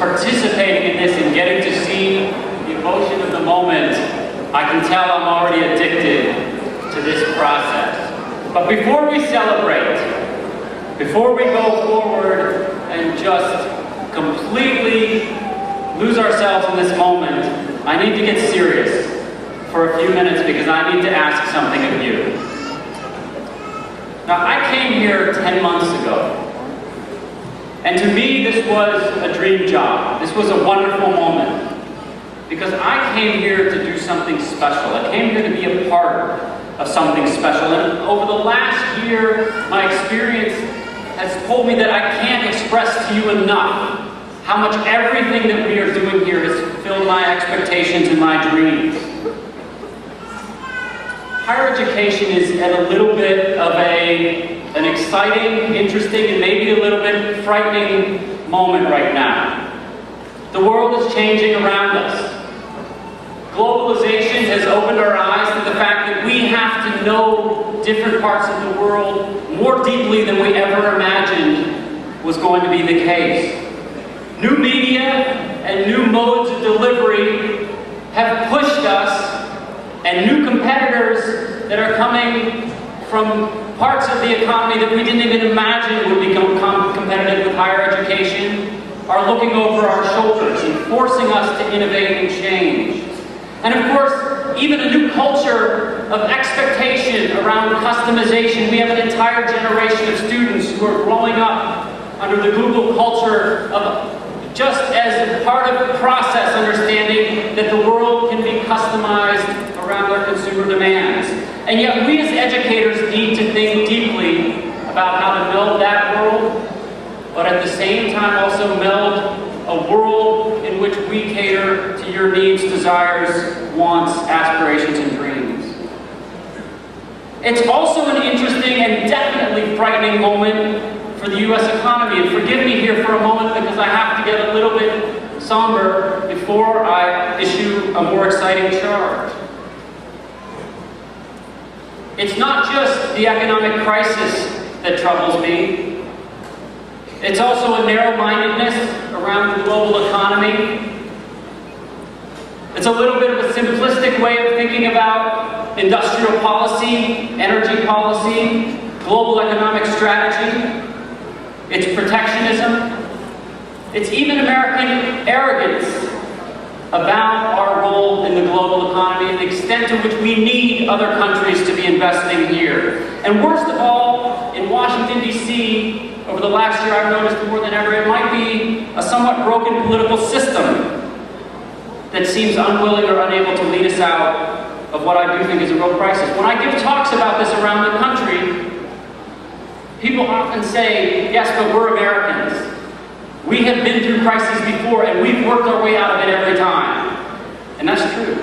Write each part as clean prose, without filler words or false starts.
participating in this and getting to see the emotion of the moment, I can tell I'm already addicted to this process. But before we celebrate, before we go forward and just completely lose ourselves in this moment, I need to get serious for a few minutes because I need to ask something of you. Now, I came here 10 months ago, and to me this was a dream job. This was a wonderful moment because I came here to do something special. I came here to be a part of something special, and over the last year, my experience has told me that I can't express to you enough how much everything that we are doing here has filled my expectations and my dreams. Higher education is at a little bit of an exciting, interesting, and maybe a little bit frightening moment right now. The world is changing around us. Globalization has opened our eyes to the fact that we have to know different parts of the world more deeply than we ever imagined was going to be the case. New media and new modes of delivery have pushed us, and new competitors that are coming from parts of the economy that we didn't even imagine would become competitive with higher education are looking over our shoulders and forcing us to innovate and change. And of course, even a new culture of expectation around customization. We have an entire generation of students who are growing up under the Google culture of just as part of the process understanding that the world can be customized around our consumer demands. And yet we as educators need to think deeply about how to meld that world, but at the same time also meld a world in which we cater to your needs, desires, wants, aspirations, and dreams. It's also an interesting and definitely frightening moment for the U.S. economy. And forgive me here for a moment because I have to get a little bit somber before I issue a more exciting charge. It's not just the economic crisis that troubles me. It's also a narrow-mindedness around the global economy. It's a little bit of a simplistic way of thinking about industrial policy, energy policy, global economic strategy. It's protectionism. It's even American arrogance about our role in the global economy and the extent to which we need other countries to be investing here. And worst of all, in Washington, D.C., over the last year I've noticed more than ever, it might be a somewhat broken political system that seems unwilling or unable to lead us out of what I do think is a real crisis. When I give talks about this around the country, people often say, yes, but we're Americans. We have been through crises before and we've worked our way out of it every time. And that's true.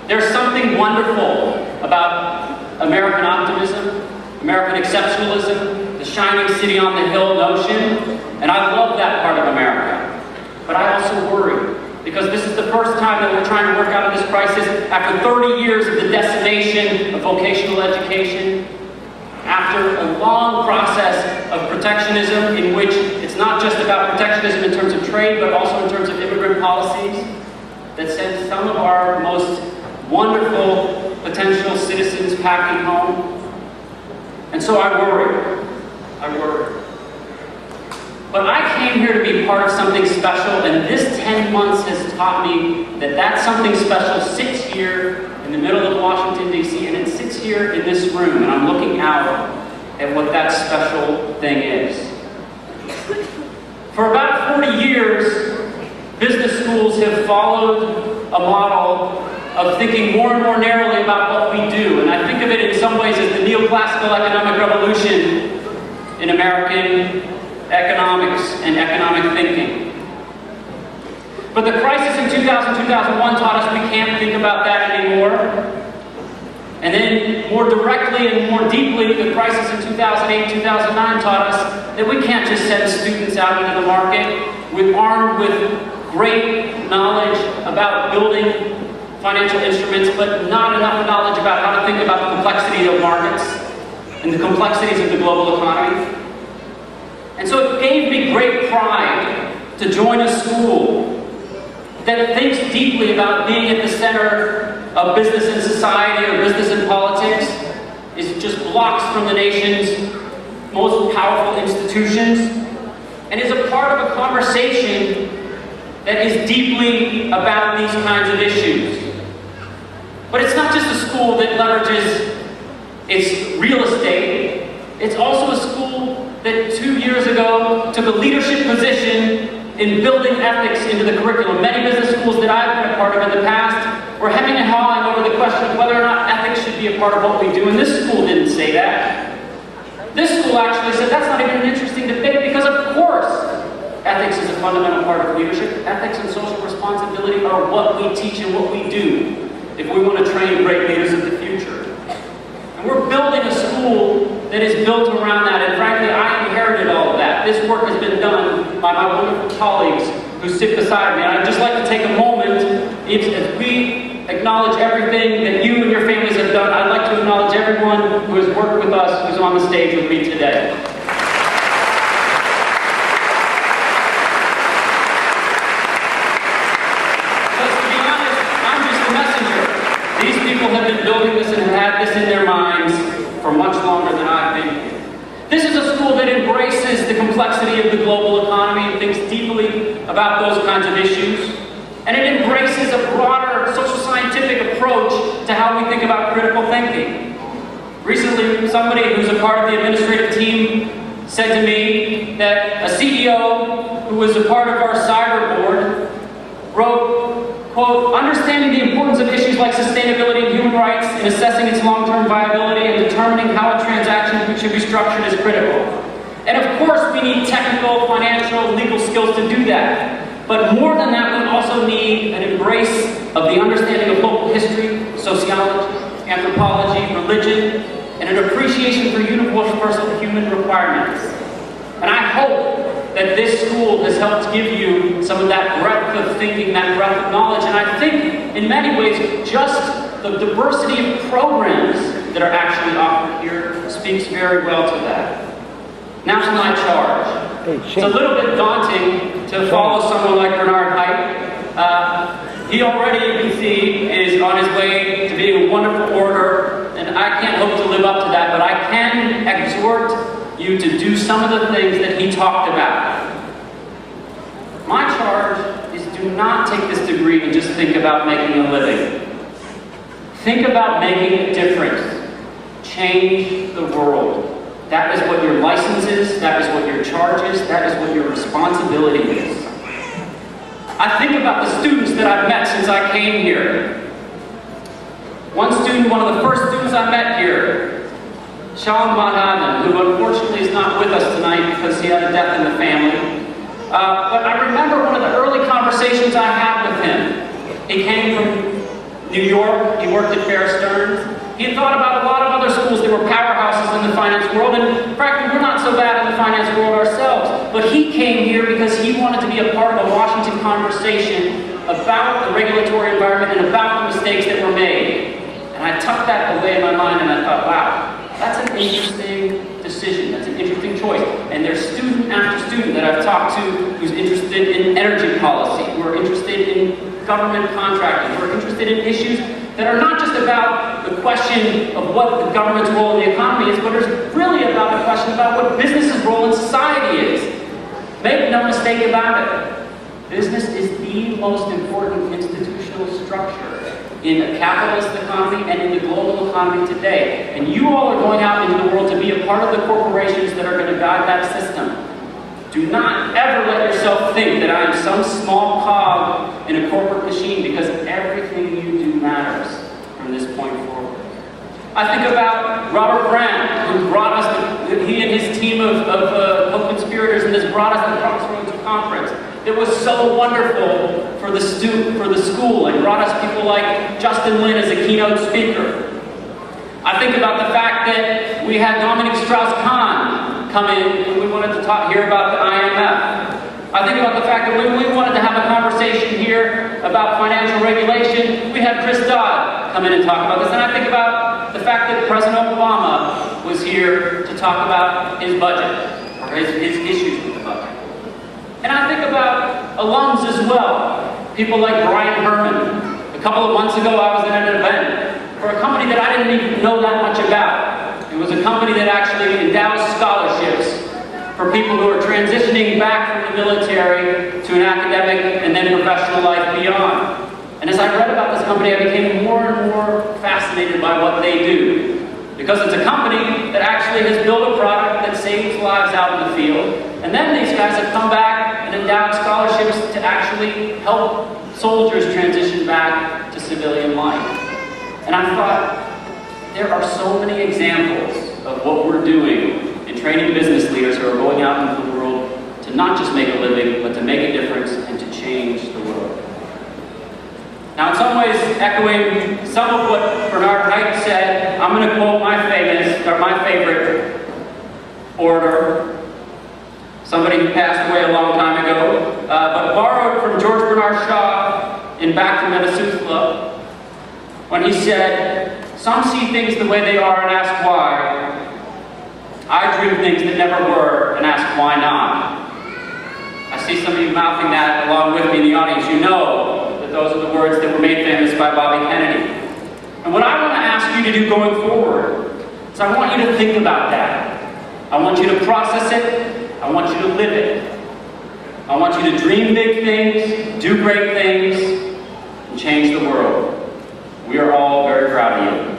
There's something wonderful about American optimism, American exceptionalism, the shining city on the hill notion, and I love that part of America. But I also worry, because this is the first time that we're trying to work out of this crisis after 30 years of the decimation of vocational education, after a long process of protectionism in which it's not just about protectionism in terms of trade, but also in terms of immigrant policies that send some of our most wonderful potential citizens packing home. And so I worry. But I came here to be part of something special, and this 10 months has taught me that that something special sits here in the middle of Washington, D.C., and it sits here in this room, and I'm looking out at what that special thing is. For about 40 years, business schools have followed a model of thinking more and more narrowly about what we do, and I think of it in some ways as the neoclassical economic revolution in American economics and economic thinking. But the crisis in 2000-2001 taught us we can't think about that anymore. And then more directly and more deeply, the crisis in 2008-2009 taught us that we can't just send students out into the market armed with great knowledge about building financial instruments, but not enough knowledge about how to think about the complexity of markets and the complexities of the global economy. And so it gave me great pride to join a school that thinks deeply about being at the center of business and society or business and politics, is just blocks from the nation's most powerful institutions, and is a part of a conversation that is deeply about these kinds of issues. But it's not just a school that leverages its real estate. It's also a school that 2 years ago took a leadership position in building ethics into the curriculum. Many business schools that I've been a part of in the past were hemming and hawing over the question of whether or not ethics should be a part of what we do, and this school didn't say that. This school actually said that's not even an interesting debate, because of course ethics is a fundamental part of leadership. Ethics and social responsibility are what we teach and what we do if we want to train great leaders of the future. And we're building a school that is built around that, and frankly, I inherited all of that. This work has been done by my wonderful colleagues who sit beside me. And I'd just like to take a moment, as we acknowledge everything that you and your families have done, I'd like to acknowledge everyone who has worked with us, who's on the stage with me today. Have been building this and have had this in their minds for much longer than I've been here. This is a school that embraces the complexity of the global economy and thinks deeply about those kinds of issues. And it embraces a broader social scientific approach to how we think about critical thinking. Recently, somebody who's a part of the administrative team said to me that a CEO who was a part of our cyber board wrote, quote, "Understanding the importance of issues like sustainability and human rights in assessing its long-term viability and determining how a transaction should be structured is critical." And of course we need technical, financial, legal skills to do that. But more than that, we also need an embrace of the understanding of local history, sociology, anthropology, religion, and an appreciation for universal human requirements. And I hope that this school has helped give you some of that breadth of thinking, that breadth of knowledge. And I think, in many ways, just the diversity of programs that are actually offered here speaks very well to that. Now to my charge. It's a little bit daunting to follow someone like Bernard Height. He already, you can see, is on his way to being a wonderful orator, and I can't hope to live up to that, but I can exhort you to do some of the things that he talked about. My charge is do not take this degree and just think about making a living. Think about making a difference. Change the world. That is what your license is, that is what your charge is, that is what your responsibility is. I think about the students that I've met since I came here. One student, one of the first students I met here, Shalom Madhavan, who unfortunately is not with us tonight because he had a death in the family. But I remember one of the early conversations I had with him. He came from New York, he worked at Bear Stearns. He had thought about a lot of other schools that were powerhouses in the finance world, and frankly, we're not so bad in the finance world ourselves. But he came here because he wanted to be a part of a Washington conversation about the regulatory environment and about the mistakes that were made. And I tucked that away in my mind and I thought, wow, that's an interesting decision, that's an interesting choice. And there's student after student that I've talked to who's interested in energy policy, who are interested in government contracting, who are interested in issues that are not just about the question of what the government's role in the economy is, but it's really about a question about what business's role in society is. Make no mistake about it. Business is the most important institutional structure in a capitalist economy and in the global economy today. And you all are going out into the world to be a part of the corporations that are going to guide that system. Do not ever let yourself think that I am some small cog in a corporate machine, because everything you do matters from this point forward. I think about Robert Brand, who brought us, he and his team of co-conspirators, and this brought us the Crossroads Conference. It was so wonderful for the school, and brought us people like Justin Lin as a keynote speaker. I think about the fact that we had Dominique Strauss-Kahn come in and we wanted to hear about the IMF. I think about the fact that when we wanted to have a conversation here about financial regulation, we had Chris Dodd come in and talk about this. And I think about the fact that President Obama was here to talk about his budget, or his issues with the budget. And I think about alums as well. People like Brian Herman. A couple of months ago, I was at an event for a company that I didn't even know that much about. It was a company that actually endows scholarships for people who are transitioning back from the military to an academic and then professional life beyond. And as I read about this company, I became more and more fascinated by what they do. Because it's a company that actually has built a product that saves lives out in the field. And then these guys have come back and endowed scholarships to actually help soldiers transition back to civilian life. And I thought, there are so many examples of what we're doing in training business leaders who are going out into the world to not just make a living, but to make a difference and to change the world. Now, in some ways, echoing some of what Bernard Haidt said, I'm going to quote my favorite orator, somebody who passed away a long time ago, but borrowed from George Bernard Shaw in Back to Methuselah, when he said, "Some see things the way they are and ask why. I dream things that never were and ask why not." I see some of you mouthing that along with me in the audience. You know that those are the words that were made famous by Bobby Kennedy. And what I want to ask you to do going forward is I want you to think about that. I want you to process it. I want you to live it. I want you to dream big things, do great things, and change the world. We are all very proud of you.